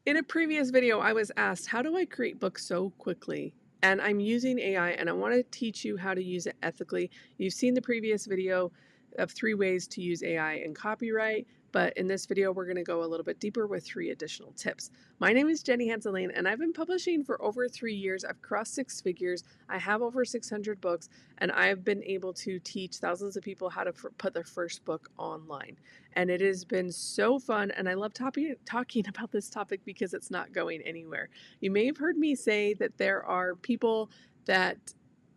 In a previous video, I was asked, how do I create books so quickly? And I'm using AI and I want to teach you how to use it ethically. You've seen the previous video of 3 ways to use AI in copyright, but in this video, we're going to go a little bit deeper with 3 additional tips. My name is Jenny Hanselane and I've been publishing for over 3 years. I've crossed 6 figures. I have over 600 books and I've been able to teach thousands of people how to put their first book online. And it has been so fun, and I love talking about this topic because it's not going anywhere. You may have heard me say that there are people that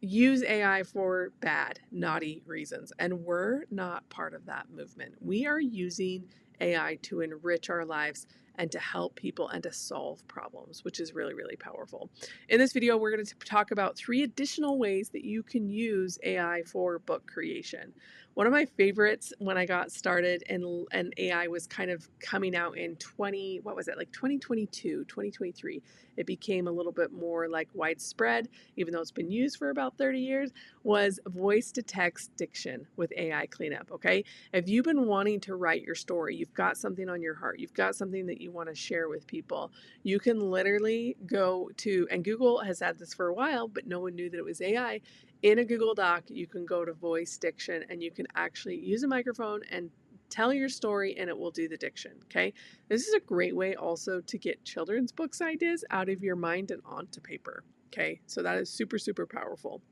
use AI for bad, naughty reasons, and we're not part of that movement. We are using AI to enrich our lives and to help people and to solve problems, which is really, really powerful. In this video, we're going to talk about 3 additional ways that you can use AI for book creation. One of my favorites when I got started and AI was kind of coming out in 2022, 2023, it became a little bit more like widespread, even though it's been used for about 30 years, was voice-to-text diction with AI cleanup, okay? If you've been wanting to write your story, you've got something on your heart, you've got something that you want to share with people, you can literally go to, and Google has had this for a while, but no one knew that it was AI. In a Google Doc, you can go to voice diction and you can actually use a microphone and tell your story and it will do the diction, okay? This is a great way also to get children's books ideas out of your mind and onto paper, okay? So that is super, super powerful.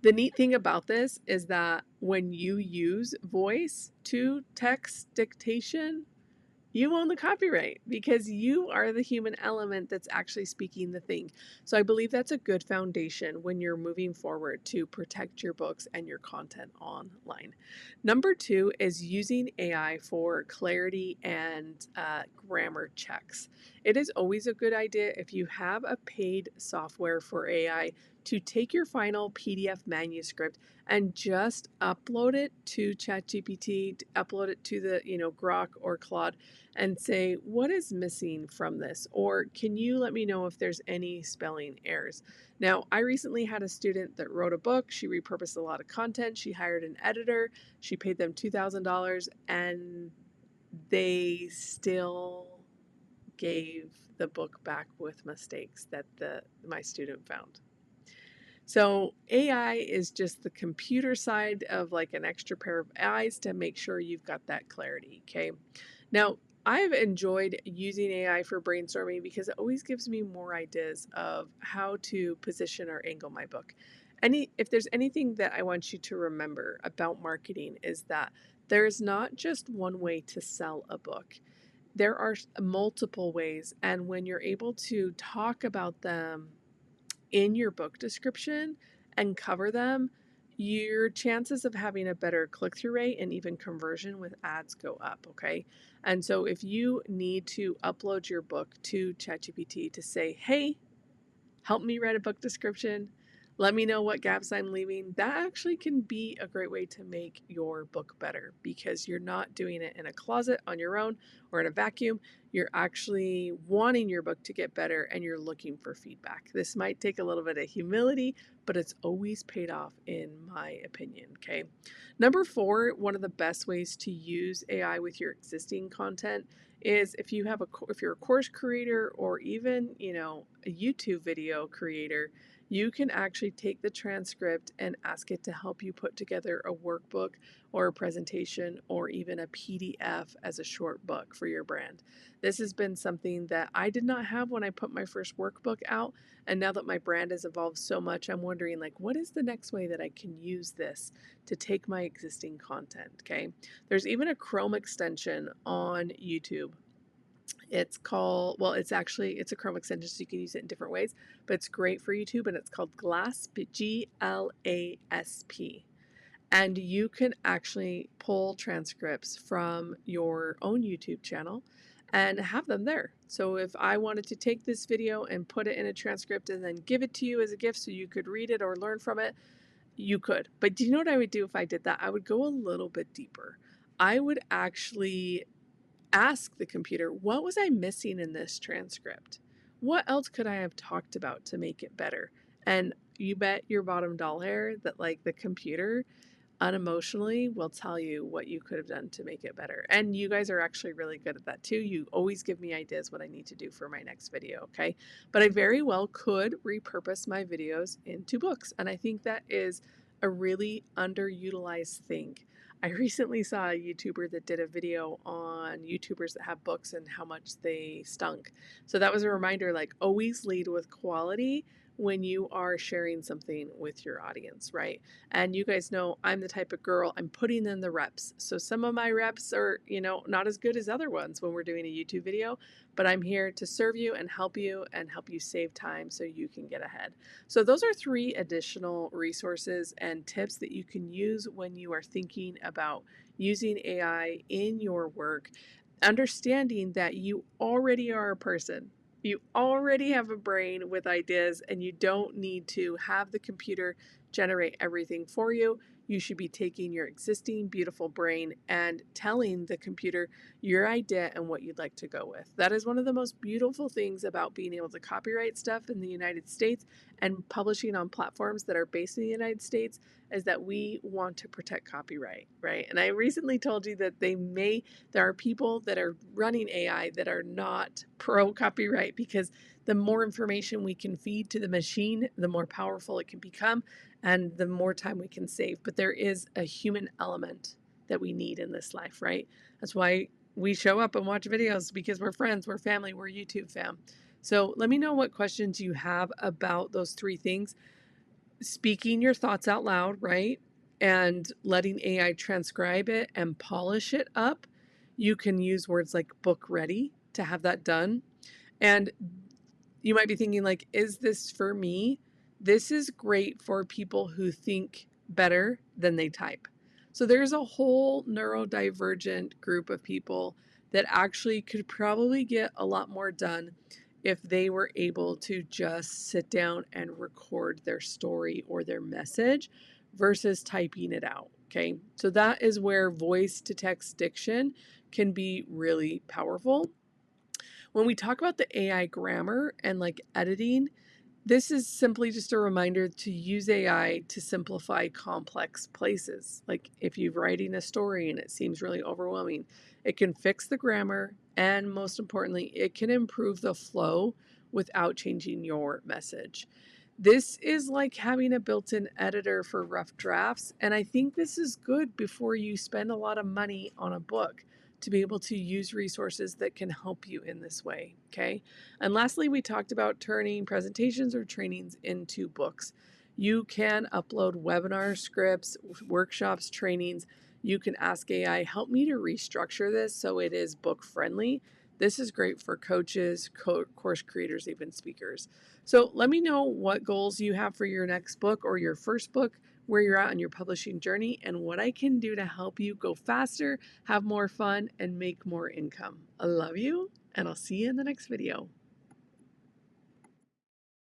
The neat thing about this is that when you use voice to text dictation, you own the copyright because you are the human element that's actually speaking the thing. So I believe that's a good foundation when you're moving forward to protect your books and your content online. Number 2 is using AI for clarity and grammar checks. It is always a good idea if you have a paid software for AI to take your final PDF manuscript and just upload it to ChatGPT, upload it to the, Grok or Claude, and say, what is missing from this? Or can you let me know if there's any spelling errors? Now, I recently had a student that wrote a book. She repurposed a lot of content. She hired an editor. She paid them $2,000 and they still gave the book back with mistakes that my student found. So AI is just the computer side of like an extra pair of eyes to make sure you've got that clarity, okay? Now, I've enjoyed using AI for brainstorming because it always gives me more ideas of how to position or angle my book. If there's anything that I want you to remember about marketing is that there's not just one way to sell a book. There are multiple ways, and when you're able to talk about them in your book description and cover them, your chances of having a better click-through rate and even conversion with ads go up, okay? And so if you need to upload your book to ChatGPT to say, hey, help me write a book description, let me know what gaps I'm leaving, that actually can be a great way to make your book better because you're not doing it in a closet on your own or in a vacuum. You're actually wanting your book to get better and you're looking for feedback. This might take a little bit of humility, but it's always paid off in my opinion, okay? Number 4, one of the best ways to use AI with your existing content is if you're a course creator or even, a YouTube video creator, you can actually take the transcript and ask it to help you put together a workbook or a presentation or even a PDF as a short book for your brand. This has been something that I did not have when I put my first workbook out. And now that my brand has evolved so much, I'm wondering what is the next way that I can use this to take my existing content, okay? There's even a Chrome extension on YouTube. It's called, it's a Chrome extension, so you can use it in different ways, but it's great for YouTube, and it's called Glasp, Glasp. And you can actually pull transcripts from your own YouTube channel and have them there. So if I wanted to take this video and put it in a transcript and then give it to you as a gift so you could read it or learn from it, you could. But do you know what I would do if I did that? I would go a little bit deeper. I would actually ask the computer, what was I missing in this transcript? What else could I have talked about to make it better? And you bet your bottom dollar that the computer unemotionally will tell you what you could have done to make it better. And you guys are actually really good at that too. You always give me ideas what I need to do for my next video, okay? But I very well could repurpose my videos into books. And I think that is a really underutilized thing. I recently saw a YouTuber that did a video on YouTubers that have books and how much they stunk. So that was a reminder, like, always lead with quality when you are sharing something with your audience, right? And you guys know I'm the type of girl, I'm putting in the reps. So some of my reps are, not as good as other ones when we're doing a YouTube video, but I'm here to serve you and help you save time so you can get ahead. So those are 3 additional resources and tips that you can use when you are thinking about using AI in your work, understanding that you already are a person. You already have a brain with ideas, and you don't need to have the computer generate everything for you. You should be taking your existing beautiful brain and telling the computer your idea and what you'd like to go with. That is one of the most beautiful things about being able to copyright stuff in the United States and publishing on platforms that are based in the United States, is that we want to protect copyright, right? And I recently told you that there are people that are running AI that are not pro copyright, because the more information we can feed to the machine, the more powerful it can become and the more time we can save. But there is a human element that we need in this life, right? That's why we show up and watch videos, because we're friends, we're family, we're YouTube fam. So let me know what questions you have about those 3 things. Speaking your thoughts out loud, right? And letting AI transcribe it and polish it up. You can use words like book ready to have that done. And you might be thinking, like, is this for me? This is great for people who think better than they type. So there's a whole neurodivergent group of people that actually could probably get a lot more done if they were able to just sit down and record their story or their message versus typing it out. Okay, so that is where voice to text diction can be really powerful. When we talk about the AI grammar and like editing, this is simply just a reminder to use AI to simplify complex places. Like if you're writing a story and it seems really overwhelming, it can fix the grammar, and most importantly, it can improve the flow without changing your message. This is like having a built-in editor for rough drafts, and I think this is good before you spend a lot of money on a book, to be able to use resources that can help you in this way, okay? And lastly, we talked about turning presentations or trainings into books. You can upload webinar scripts, workshops, trainings. You can ask AI, help me to restructure this so it is book friendly. This is great for coaches, course creators, even speakers. So let me know what goals you have for your next book or your first book, where you're at on your publishing journey, and what I can do to help you go faster, have more fun, and make more income. I love you, and I'll see you in the next video.